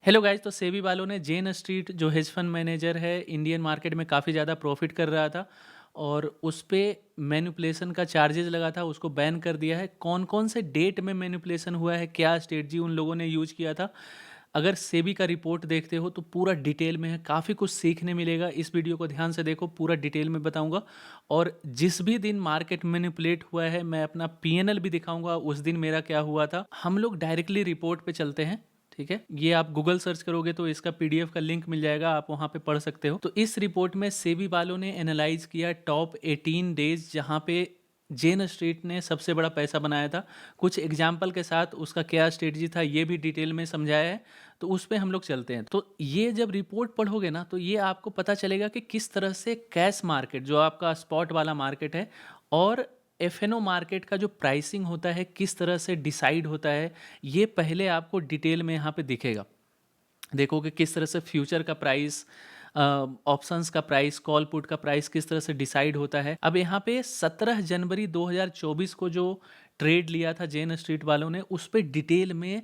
Hello guys, तो सेबी वालों ने जेन स्ट्रीट जो हेज फंड मैनेजर है इंडियन मार्केट में काफ़ी ज़्यादा प्रॉफिट कर रहा था और उस पे मैनिपुलेशन का चार्जेस लगा था, उसको बैन कर दिया है। कौन कौन से डेट में मैनिपुलेशन हुआ है, क्या स्ट्रेटजी उन लोगों ने यूज किया था, अगर सेबी का रिपोर्ट देखते हो तो पूरा डिटेल में है। काफ़ी कुछ सीखने मिलेगा। इस वीडियो को ध्यान से देखो, पूरा डिटेल में बताऊंगा। और जिस भी दिन मार्केट मैनिपुलेट हुआ है मैं अपना पीएनएल भी दिखाऊंगा, उस दिन मेरा क्या हुआ था। हम लोग डायरेक्टली रिपोर्ट पे चलते हैं। ठीक है, ये आप गूगल सर्च करोगे तो इसका पीडीएफ का लिंक मिल जाएगा, आप वहां पे पढ़ सकते हो। तो इस रिपोर्ट में सेबी वालों ने एनालाइज किया टॉप 18 डेज जहां पे जेन स्ट्रीट ने सबसे बड़ा पैसा बनाया था। कुछ एग्जाम्पल के साथ उसका क्या स्ट्रेटजी था ये भी डिटेल में समझाया है, तो उस पर हम लोग चलते हैं। तो ये जब रिपोर्ट पढ़ोगे ना तो ये आपको पता चलेगा कि किस तरह से कैश मार्केट जो आपका स्पॉट वाला मार्केट है और एफएनओ मार्केट का जो प्राइसिंग होता है किस तरह से डिसाइड होता है, ये पहले आपको डिटेल में यहाँ पे दिखेगा। देखो कि किस तरह से फ्यूचर का प्राइस, ऑप्शंस का प्राइस, कॉल पुट का प्राइस किस तरह से डिसाइड होता है। अब यहाँ पे 17 जनवरी 2024 को जो ट्रेड लिया था जेन स्ट्रीट वालों ने, उस पे डिटेल में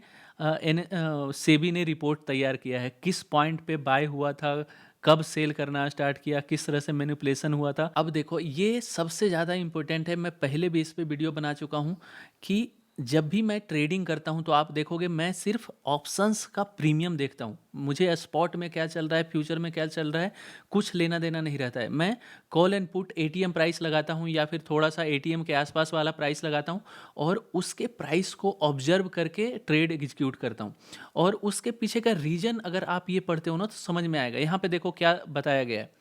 सेबी ने रिपोर्ट तैयार किया है। किस पॉइंट पे बाय हुआ था, कब सेल करना स्टार्ट किया, किस तरह से मैनिपुलेशन हुआ था। अब देखो ये सबसे ज़्यादा इंपॉर्टेंट है, मैं पहले भी इस पे वीडियो बना चुका हूँ कि जब भी मैं ट्रेडिंग करता हूं तो आप देखोगे मैं सिर्फ ऑप्शंस का प्रीमियम देखता हूं। मुझे स्पॉट में क्या चल रहा है, फ्यूचर में क्या चल रहा है, कुछ लेना देना नहीं रहता है। मैं call and put ATM price लगाता हूं या फिर थोड़ा सा एटीएम के आसपास वाला प्राइस लगाता हूं और उसके प्राइस को ऑब्जर्व करके ट्रेड एग्जीक्यूट करता हूं। और उसके पीछे का रीजन अगर आप ये पढ़ते हो ना तो समझ में आएगा। यहाँ पे देखो क्या बताया गया है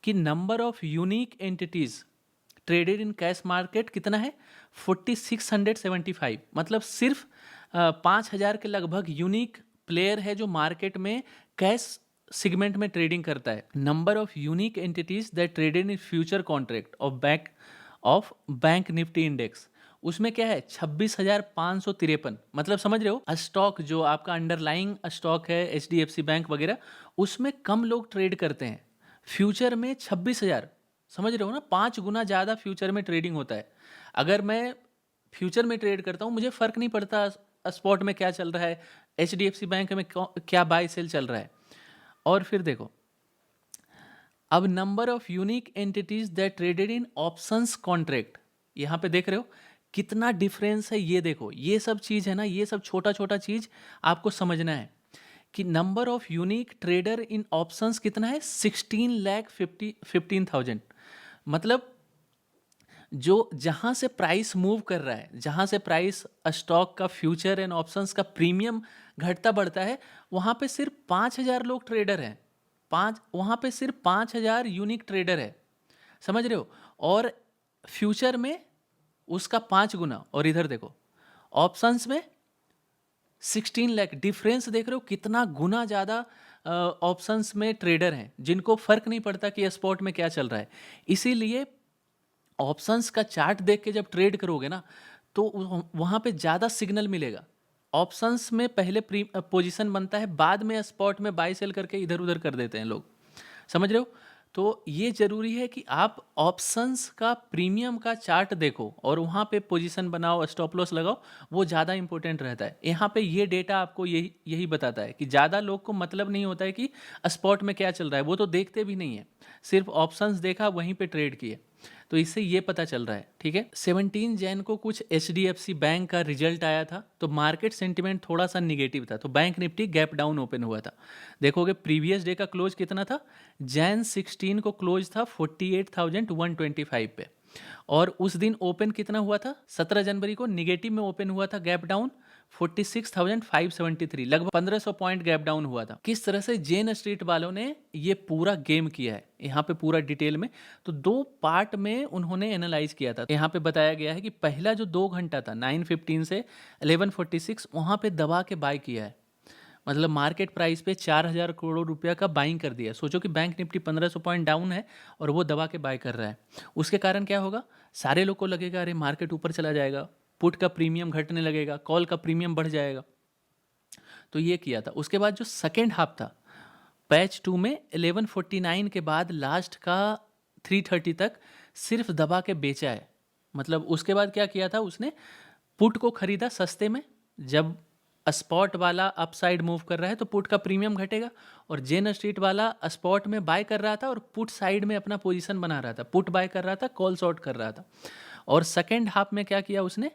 कि number of unique entities traded in cash market कितना है, 4675। मतलब सिर्फ 5000 के लगभग यूनिक प्लेयर है जो मार्केट में कैश सेगमेंट में ट्रेडिंग करता है। Number of unique entities that traded in future contract of bank Nifty index, उसमें क्या है 26,553। मतलब समझ रहे हो, स्टॉक जो आपका अंडरलाइंग स्टॉक है एचडीएफसी बैंक वगैरह, उसमें कम लोग ट्रेड करते हैं। फ्यूचर में 26,000, समझ रहे हो ना, 5 गुना ज़्यादा फ्यूचर में ट्रेडिंग होता है। अगर मैं फ्यूचर में ट्रेड करता हूँ मुझे फ़र्क नहीं पड़ता स्पॉट में क्या चल रहा है, एचडीएफसी बैंक में क्या बाय सेल चल रहा है। और फिर देखो, अब number of unique entities that traded in options contract, यहाँ पे देख रहे हो कितना डिफरेंस है। ये देखो ये सब चीज़ है ना, ये सब छोटा छोटा चीज़ आपको समझना है कि number of unique trader in options कितना है, 16,15,000। मतलब जो जहाँ से प्राइस मूव कर रहा है, जहाँ से प्राइस स्टॉक का फ्यूचर एंड ऑप्शंस का प्रीमियम घटता बढ़ता है, वहाँ पे सिर्फ 5,000 लोग ट्रेडर हैं। वहाँ पे सिर्फ 5,000 यूनिक ट्रेडर है, समझ रहे हो। और फ्यूचर में उसका 5 गुना। और इधर देखो ऑप्शंस में 16 लाख, डिफरेंस देख रहे हो कितना गुना ज़्यादा ऑप्शंस में ट्रेडर हैं जिनको फर्क नहीं पड़ता कि स्पॉट में क्या चल रहा है। इसीलिए ऑप्शंस का चार्ट देख के जब ट्रेड करोगे ना तो वहाँ पे ज़्यादा सिग्नल मिलेगा। ऑप्शंस में पहले पोजीशन बनता है, बाद में स्पॉट में बाय सेल करके इधर उधर कर देते हैं लोग, समझ रहे हो। तो ये जरूरी है कि आप ऑप्शंस का प्रीमियम का चार्ट देखो और वहाँ पे पोजीशन बनाओ, स्टॉप लॉस लगाओ, वो ज़्यादा इंपॉर्टेंट रहता है। यहाँ पे ये डेटा आपको यही यही बताता है कि ज़्यादा लोग को मतलब नहीं होता है कि स्पॉट में क्या चल रहा है, वो तो देखते भी नहीं है, सिर्फ ऑप्शंस देखा वहीं पे ट्रेड किए। तो इससे ये पता चल रहा है। ठीक है, 17 जैन को कुछ एचडीएफसी बैंक का रिजल्ट आया था तो मार्केट सेंटिमेंट थोड़ा सा निगेटिव था, तो bank Nifty gap down open हुआ था। देखोगे प्रीवियस डे का क्लोज कितना था, जैन 16 को क्लोज था 48,125 पे। और उस दिन ओपन कितना हुआ था, 17 जनवरी को निगेटिव में ओपन हुआ था, गैप डाउन 46,573, लगभग 1500 पॉइंट गैप डाउन हुआ था। किस तरह से जेन स्ट्रीट वालों ने ये पूरा गेम किया है यहाँ पे पूरा डिटेल में, तो 2 पार्ट में उन्होंने एनालाइज किया था। यहाँ पे बताया गया है कि पहला जो 2 घंटा था 9:15 से 11:46, वहाँ पे दबा के बाय किया है। मतलब मार्केट प्राइस पे 4,000 करोड़ रुपया का बाइंग कर दिया। सोचो कि बैंक निफ्टी 1500 पॉइंट डाउन है और वो दबा के बाय कर रहा है। उसके कारण क्या होगा, सारे लोग को लगेगा अरे मार्केट ऊपर चला जाएगा, पुट का प्रीमियम घटने लगेगा, कॉल का प्रीमियम बढ़ जाएगा। तो ये किया था। उसके बाद जो सेकेंड हाफ था पैच 2 में 11:49 के बाद लास्ट का 3:30 तक सिर्फ दबा के बेचा है। मतलब उसके बाद क्या किया था उसने, पुट को खरीदा सस्ते में, जब स्पॉट वाला अप साइड मूव कर रहा है तो पुट का प्रीमियम घटेगा, और जेन स्ट्रीट वाला स्पॉट में बाय कर रहा था और पुट साइड में अपना पोजीशन बना रहा था, पुट बाय कर रहा था, कॉल शॉर्ट कर रहा था। और सेकेंड हाफ में क्या किया उसने,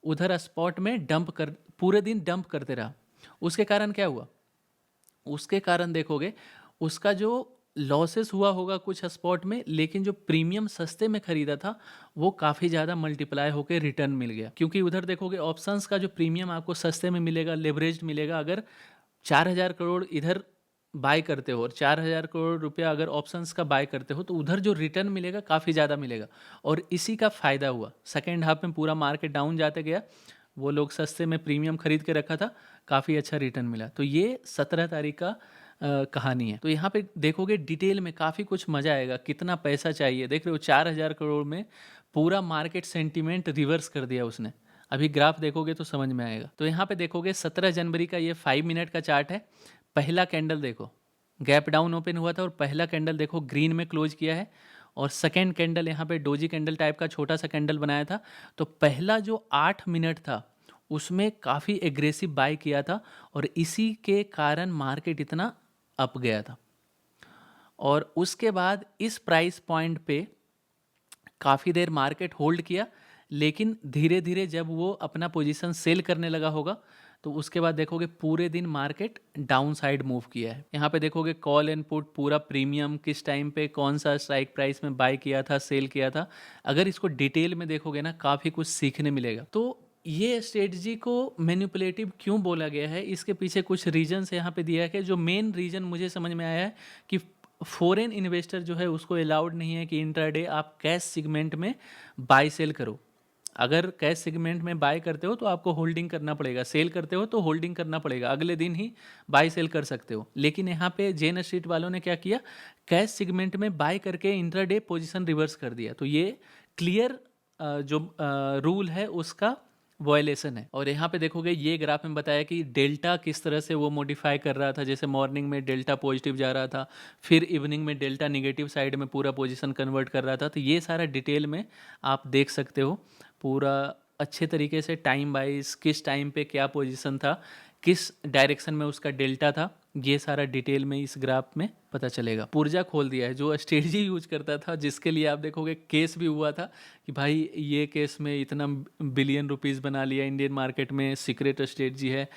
उधर स्पॉट में डंप कर, पूरे दिन डंप करते रहा। उसके कारण क्या हुआ, उसके कारण देखोगे उसका जो लॉसेस हुआ होगा कुछ स्पॉट में, लेकिन जो प्रीमियम सस्ते में खरीदा था वो काफ़ी ज़्यादा मल्टीप्लाई होकर रिटर्न मिल गया। क्योंकि उधर देखोगे ऑप्शंस का जो प्रीमियम आपको सस्ते में मिलेगा, लेवरेज्ड मिलेगा। अगर 4,000 करोड़ इधर बाय करते हो और 4,000 करोड़ रुपया अगर ऑप्शंस का बाय करते हो तो उधर जो रिटर्न मिलेगा काफ़ी ज़्यादा मिलेगा। और इसी का फ़ायदा हुआ, सेकेंड हाफ में पूरा मार्केट डाउन जाते गया, वो लोग सस्ते में प्रीमियम खरीद के रखा था, काफ़ी अच्छा रिटर्न मिला। तो ये 17 तारीख का कहानी है। तो यहाँ पे देखोगे डिटेल में काफ़ी कुछ मज़ा आएगा। कितना पैसा चाहिए देख रहे हो, 4,000 करोड़ में पूरा मार्केट सेंटीमेंट रिवर्स कर दिया उसने। अभी ग्राफ देखोगे तो समझ में आएगा। तो यहाँ पे देखोगे 17 जनवरी का ये 5 मिनट का चार्ट है। पहला कैंडल देखो, गैप डाउन ओपन हुआ था और पहला कैंडल देखो ग्रीन में क्लोज किया है, और सेकेंड कैंडल यहाँ पे डोजी कैंडल टाइप का छोटा सा कैंडल बनाया था। तो पहला जो 8 मिनट था उसमें काफ़ी एग्रेसिव बाय किया था, और इसी के कारण मार्केट इतना अप गया था। और उसके बाद इस प्राइस पॉइंट पे काफ़ी देर मार्केट होल्ड किया, लेकिन धीरे धीरे जब वो अपना पोजीशन सेल करने लगा होगा तो उसके बाद देखोगे पूरे दिन मार्केट डाउन साइड मूव किया है। यहाँ पे देखोगे कॉल एंड पुट पूरा प्रीमियम किस टाइम पे कौन सा स्ट्राइक प्राइस में बाय किया था, सेल किया था। अगर इसको डिटेल में देखोगे ना काफ़ी कुछ सीखने मिलेगा। तो ये स्ट्रेटजी को मैनिपुलेटिव क्यों बोला गया है, इसके पीछे कुछ रीजन्स यहाँ पे दिया है कि जो मेन रीजन मुझे समझ में आया है कि फॉरेन इन्वेस्टर जो है उसको अलाउड नहीं है कि इंट्राडे आप कैश सेगमेंट में बाय सेल करो। अगर कैश सेगमेंट में बाय करते हो तो आपको होल्डिंग करना पड़ेगा, सेल करते हो तो होल्डिंग करना पड़ेगा, अगले दिन ही बाय सेल कर सकते हो। लेकिन यहाँ पे जेन स्ट्रीट वालों ने क्या किया, कैश सेगमेंट में बाय करके इंट्राडे पोजीशन रिवर्स कर दिया। तो ये क्लियर जो रूल है उसका वॉयलेशन है। और यहाँ पे देखोगे ये ग्राफ में बताया कि डेल्टा किस तरह से वो मॉडिफाई कर रहा था। जैसे मॉर्निंग में डेल्टा पॉजिटिव जा रहा था, फिर इवनिंग में डेल्टा निगेटिव साइड में पूरा पोजीशन कन्वर्ट कर रहा था। तो ये सारा डिटेल में आप देख सकते हो पूरा अच्छे तरीके से, टाइम वाइज किस टाइम पे क्या पोजीशन था, किस डायरेक्शन में उसका डेल्टा था, ये सारा डिटेल में इस ग्राफ में पता चलेगा। पुर्जा खोल दिया है जो स्ट्रेटजी यूज करता था, जिसके लिए आप देखोगे केस भी हुआ था कि भाई ये केस में इतना बिलियन रुपीस बना लिया इंडियन मार्केट में, सीक्रेट स्ट्रेटजी है।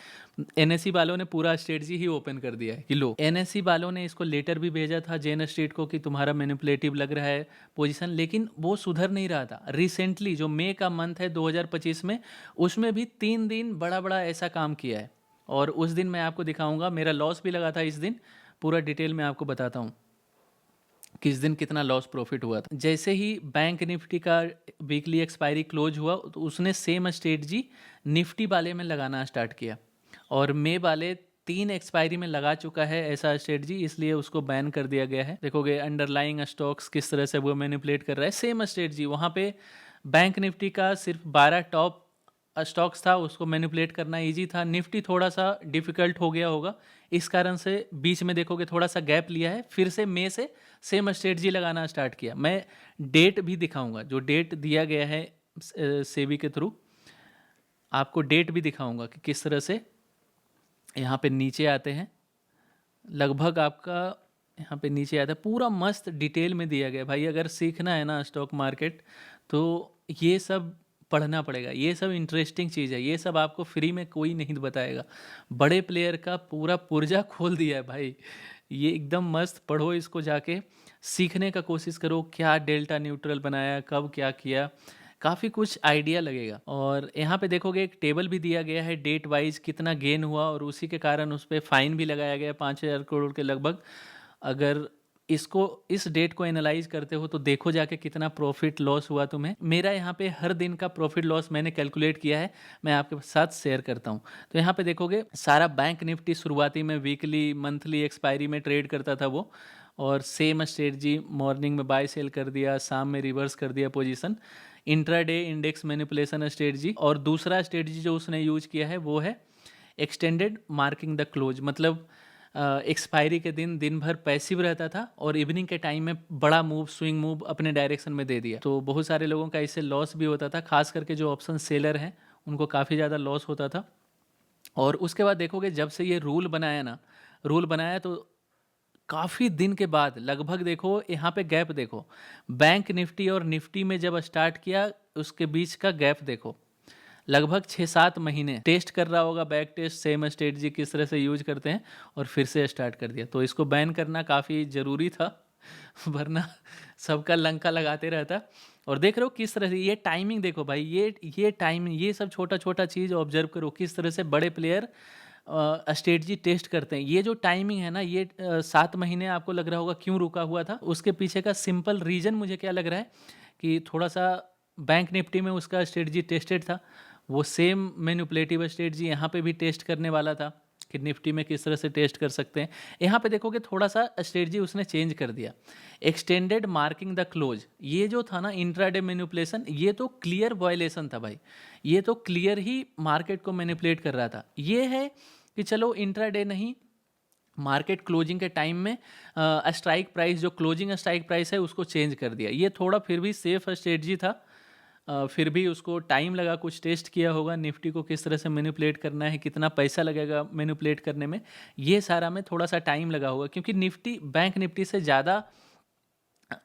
एनएससी वालों ने पूरा स्ट्रेटजी ही ओपन कर दिया है कि लो। एनएससी वालों ने इसको लेटर भी भेजा था जेन स्ट्रीट को कि तुम्हारा मैनिपुलेटिव लग रहा है पोजीशन, लेकिन वो सुधर नहीं रहा था। रिसेंटली जो मई का मंथ है 2025 में, उसमें भी 3 दिन बड़ा बड़ा ऐसा काम किया है। और उस दिन मैं आपको दिखाऊंगा, मेरा लॉस भी लगा था इस दिन, पूरा डिटेल में आपको बताता हूँ किस दिन कितना लॉस प्रॉफिट हुआ था। जैसे ही बैंक निफ्टी का वीकली एक्सपायरी क्लोज हुआ तो उसने सेम स्ट्रेटजी निफ्टी वाले में लगाना स्टार्ट किया, और मे वाले 3 एक्सपायरी में लगा चुका है ऐसा स्ट्रेटजी, इसलिए उसको बैन कर दिया गया है। देखोगे अंडरलाइंग स्टॉक्स किस तरह से वो मैनिपुलेट कर रहा है, सेम स्ट्रेटजी। वहाँ पे बैंक निफ्टी का सिर्फ 12 टॉप स्टॉक्स था, उसको मैनिपुलेट करना इजी था। निफ्टी थोड़ा सा डिफिकल्ट हो गया होगा, इस कारण से बीच में देखोगे थोड़ा सा गैप लिया है, फिर से मई से सेम स्ट्रेटजी लगाना स्टार्ट किया। मैं डेट भी दिखाऊंगा, जो डेट दिया गया है सेबी के थ्रू, आपको डेट भी दिखाऊंगा कि किस तरह से यहाँ पे नीचे आते हैं। लगभग आपका यहाँ पे नीचे आता है, पूरा मस्त डिटेल में दिया गया। भाई अगर सीखना है ना स्टॉक मार्केट तो ये सब पढ़ना पड़ेगा, ये सब इंटरेस्टिंग चीज़ है, ये सब आपको फ्री में कोई नहीं बताएगा। बड़े प्लेयर का पूरा पुर्जा खोल दिया है भाई, ये एकदम मस्त। पढ़ो इसको, जाके सीखने का कोशिश करो, क्या डेल्टा न्यूट्रल बनाया, कब क्या किया, काफ़ी कुछ आइडिया लगेगा। और यहाँ पे देखोगे एक टेबल भी दिया गया है डेट वाइज कितना गेन हुआ, और उसी के कारण उस पर फाइन भी लगाया गया 5,000 करोड़ के लगभग। अगर इसको इस डेट को एनालाइज करते हो तो देखो जाके कितना प्रॉफिट लॉस हुआ तुम्हें। मेरा यहाँ पे हर दिन का प्रॉफिट लॉस मैंने कैलकुलेट किया है, मैं आपके साथ शेयर करता हूँ। तो यहाँ पे देखोगे सारा बैंक निफ्टी शुरुआती में वीकली मंथली एक्सपायरी में ट्रेड करता था वो, और सेम स्ट्रेटजी मॉर्निंग में बाय सेल कर दिया, शाम में रिवर्स कर दिया position, intraday index manipulation strategy. और दूसरा स्ट्रेटजी जो उसने यूज किया है वो है एक्सटेंडेड मार्किंग द क्लोज, मतलब एक्सपायरी के दिन दिन भर पैसिव रहता था और इवनिंग के टाइम में बड़ा मूव, स्विंग मूव अपने डायरेक्शन में दे दिया। तो बहुत सारे लोगों का इससे लॉस भी होता था, खास करके जो ऑप्शन सेलर हैं उनको काफ़ी ज़्यादा लॉस होता था। और उसके बाद देखोगे जब से ये रूल बनाया ना, रूल बनाया तो काफ़ी दिन के बाद लगभग देखो यहाँ पे गैप देखो, बैंक निफ्टी और निफ्टी में जब स्टार्ट किया उसके बीच का गैप देखो, लगभग 6-7 महीने टेस्ट कर रहा होगा, बैक टेस्ट सेम स्ट्रेटजी किस तरह से यूज करते हैं, और फिर से स्टार्ट कर दिया। तो इसको बैन करना काफ़ी ज़रूरी था वरना सबका लंका लगाते रहता। और देख रहे हो किस तरह से ये टाइमिंग देखो भाई, ये टाइमिंग, ये सब छोटा छोटा चीज़ ऑब्जर्व करो किस तरह से बड़े प्लेयर स्ट्रेटजी टेस्ट करते हैं। ये जो टाइमिंग है ना, ये 7 महीने आपको लग रहा होगा क्यों रुका हुआ था, उसके पीछे का सिंपल रीज़न मुझे क्या लग रहा है कि थोड़ा सा बैंक निफ्टी में उसका स्ट्रेटजी टेस्टेड था, वो सेम मैनिपुलेटिव स्ट्रेटजी यहाँ पे भी टेस्ट करने वाला था कि निफ्टी में किस तरह से टेस्ट कर सकते हैं। यहाँ पे देखोगे थोड़ा सा स्ट्रेटजी उसने चेंज कर दिया, एक्सटेंडेड मार्किंग द क्लोज। ये जो था ना इंट्राडे मैनिपुलेशन, ये तो क्लियर वायलेशन था भाई, ये तो क्लियर ही मार्केट को मैनिपुलेट कर रहा था। ये है कि चलो इंट्राडे नहीं, मार्केट क्लोजिंग के टाइम में स्ट्राइक प्राइस, जो क्लोजिंग स्ट्राइक प्राइस है उसको चेंज कर दिया। ये थोड़ा फिर भी सेफ स्ट्रेटजी था, फिर भी उसको टाइम लगा, कुछ टेस्ट किया होगा निफ्टी को किस तरह से मैनिपुलेट करना है, कितना पैसा लगेगा मैनिपुलेट करने में, ये सारा में थोड़ा सा टाइम लगा होगा, क्योंकि निफ्टी बैंक निफ्टी से ज़्यादा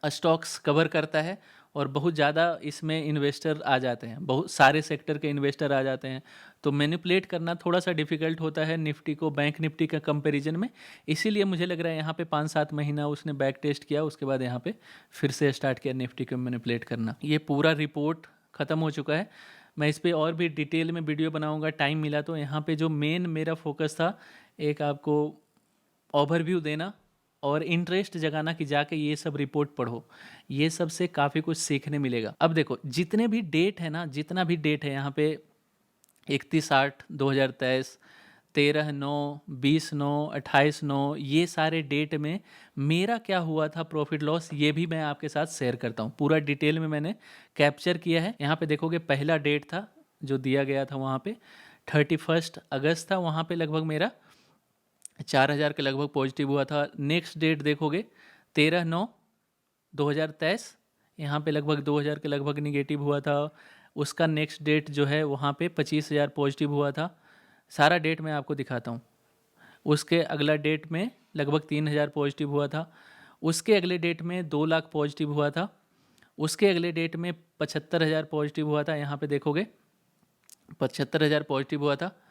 स्टॉक्स कवर करता है और बहुत ज़्यादा इसमें इन्वेस्टर आ जाते हैं, बहुत सारे सेक्टर के इन्वेस्टर आ जाते हैं, तो मैनिपुलेट करना थोड़ा सा डिफिकल्ट होता है निफ्टी को बैंक निफ्टी का कंपैरिजन में। इसीलिए मुझे लग रहा है यहाँ पे 5-7 महीना उसने बैक टेस्ट किया, उसके बाद यहाँ पे फिर से स्टार्ट किया निफ्टी को मैनिपुलेट करना। ये पूरा रिपोर्ट ख़त्म हो चुका है, मैं इस पर और भी डिटेल में वीडियो बनाऊँगा टाइम मिला तो। यहाँ पर जो मेन मेरा फोकस था, एक आपको ओवरव्यू देना और इंटरेस्ट जगाना कि जाके ये सब रिपोर्ट पढ़ो, ये सब से काफ़ी कुछ सीखने मिलेगा। अब देखो जितने भी डेट है ना, जितना भी डेट है यहाँ पे 31/8/2023, 13/9, 20/9, 28/9, ये सारे डेट में मेरा क्या हुआ था प्रॉफिट लॉस, ये भी मैं आपके साथ शेयर करता हूँ। पूरा डिटेल में मैंने कैप्चर किया है। यहाँ पे देखोगे पहला डेट था जो दिया गया था, वहाँ पे 31 अगस्त था, वहाँ पे लगभग मेरा 4,000 के लगभग पॉजिटिव हुआ था। नेक्स्ट डेट देखोगे 13/9/2023, यहाँ पे लगभग 2,000 के लगभग निगेटिव हुआ था। उसका नेक्स्ट डेट जो है वहाँ पे 25,000 पॉजिटिव हुआ था। सारा डेट मैं आपको दिखाता हूँ। उसके अगला डेट में लगभग 3,000 पॉजिटिव हुआ था। उसके अगले डेट में 2 लाख पॉजिटिव हुआ था। उसके अगले डेट में 75,000 पॉजिटिव हुआ था, यहाँ पे देखोगे 75,000 पॉजिटिव हुआ था।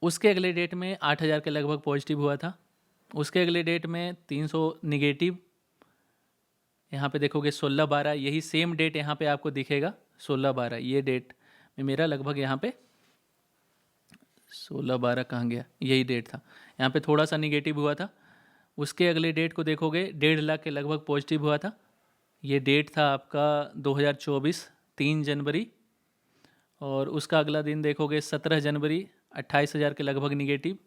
उसके अगले डेट में 8,000 के लगभग पॉजिटिव हुआ था। उसके अगले डेट में 300 निगेटिव, यहाँ पे देखोगे 16/12, यही सेम डेट यहाँ पे आपको दिखेगा 16/12, ये डेट में मेरा लगभग यहाँ पे 16/12 कहाँ गया, यही डेट था, यहाँ पे थोड़ा सा निगेटिव हुआ था। उसके अगले डेट को देखोगे 1.5 लाख के लगभग पॉजिटिव हुआ था, ये डेट था आपका 2024 3 जनवरी। और उसका अगला दिन देखोगे 17 जनवरी, 28,000 के लगभग निगेटिव।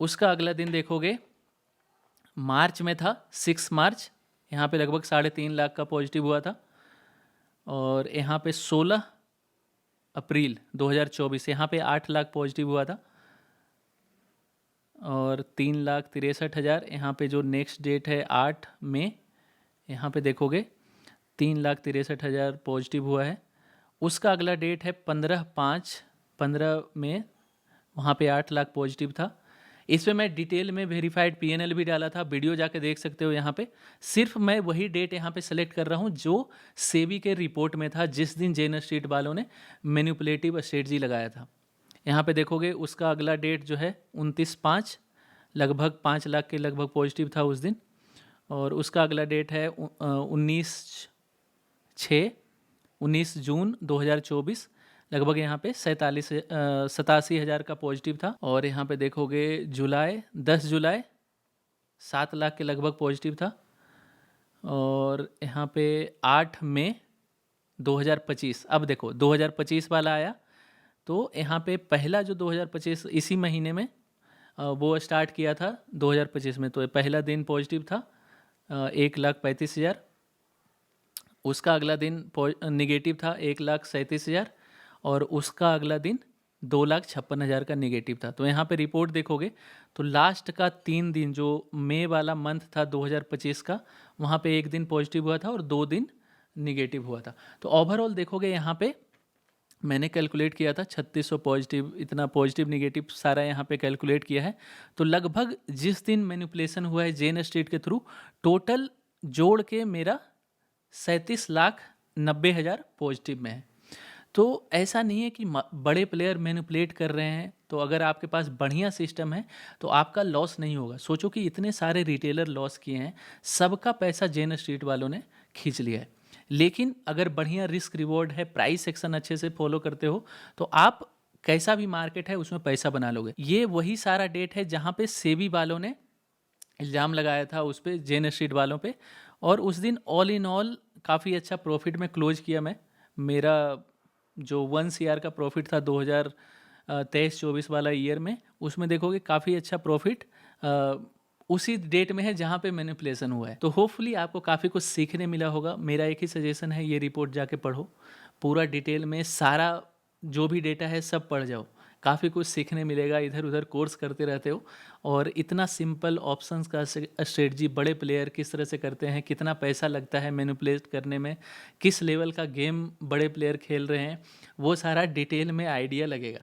उसका अगला दिन देखोगे मार्च में था 6 मार्च, यहाँ पे लगभग 3.5 लाख का पॉजिटिव हुआ था। और यहाँ पे 16 अप्रैल 2024, यहाँ पे 8 लाख पॉजिटिव हुआ था और 3,63,000। यहाँ पे जो नेक्स्ट डेट है 8 मई, यहाँ पे देखोगे 3,63,000 पॉजिटिव हुआ है। उसका अगला डेट है 15 में, वहाँ पे 8 लाख पॉजिटिव था। इसमें मैं डिटेल में वेरीफाइड पीएनएल भी डाला था, वीडियो जाके देख सकते हो। यहाँ पे सिर्फ मैं वही डेट यहाँ पे सेलेक्ट कर रहा हूँ जो सेबी के रिपोर्ट में था, जिस दिन जेन स्ट्रीट वालों ने मैनिपुलेटिव स्ट्रेटजी लगाया था। यहाँ पे देखोगे उसका अगला डेट जो है 29/5, लगभग 5 लाख के लगभग पॉजिटिव था उस दिन। और उसका अगला डेट है 19 जून 2024, लगभग यहाँ पे 87,000 का पॉजिटिव था। और यहाँ पे देखोगे 10 जुलाई 7 लाख के लगभग पॉजिटिव था। और यहाँ पे 8 मई 2025, अब देखो 2025 वाला आया, तो यहाँ पे पहला जो 2025 इसी महीने में वो स्टार्ट किया था 2025 में, तो पहला दिन पॉजिटिव था 1,35,000। उसका अगला दिन निगेटिव था 1,37,000 और उसका अगला दिन 2,56,000 का निगेटिव था। तो यहाँ पे रिपोर्ट देखोगे तो लास्ट का 3 दिन जो मई वाला मंथ था 2025 का, वहाँ पे 1 दिन पॉजिटिव हुआ था और 2 दिन निगेटिव हुआ था। तो ओवरऑल देखोगे यहाँ पे मैंने कैलकुलेट किया था 3600 पॉजिटिव, इतना पॉजिटिव निगेटिव सारा यहाँ पे कैलकुलेट किया है। तो लगभग जिस दिन मैनिपुलेशन हुआ है जेन स्ट्रीट के थ्रू, टोटल जोड़ के मेरा 37,90,000 पॉजिटिव में है। तो ऐसा नहीं है कि बड़े प्लेयर मैनिपुलेट कर रहे हैं तो अगर आपके पास बढ़िया सिस्टम है तो आपका लॉस नहीं होगा। सोचो कि इतने सारे रिटेलर लॉस किए हैं, सबका पैसा जेन स्ट्रीट वालों ने खींच लिया है। लेकिन अगर बढ़िया रिस्क रिवॉर्ड है, प्राइस एक्शन अच्छे से फॉलो करते हो, तो आप कैसा भी मार्केट है उसमें पैसा बना लोगे। ये वही सारा डेट है जहाँ पे सेबी वालों ने इल्ज़ाम लगाया था उस पर, जेन स्ट्रीट वालों पे, और उस दिन ऑल इन ऑल काफ़ी अच्छा प्रॉफिट में क्लोज किया मैं। मेरा जो 1 CR का प्रॉफिट था 2023-24 वाला ईयर में, उसमें देखोगे काफ़ी अच्छा प्रॉफिट उसी डेट में है जहाँ पे मैनिपुलेशन हुआ है। तो होपफुली आपको काफ़ी कुछ सीखने मिला होगा। मेरा एक ही सजेशन है, ये रिपोर्ट जाके पढ़ो, पूरा डिटेल में सारा जो भी डेटा है सब पढ़ जाओ, काफ़ी कुछ सीखने मिलेगा। इधर उधर कोर्स करते रहते हो और इतना सिंपल ऑप्शंस का स्ट्रेटजी बड़े प्लेयर किस तरह से करते हैं, कितना पैसा लगता है मैनिपुलेट करने में, किस लेवल का गेम बड़े प्लेयर खेल रहे हैं, वो सारा डिटेल में आइडिया लगेगा।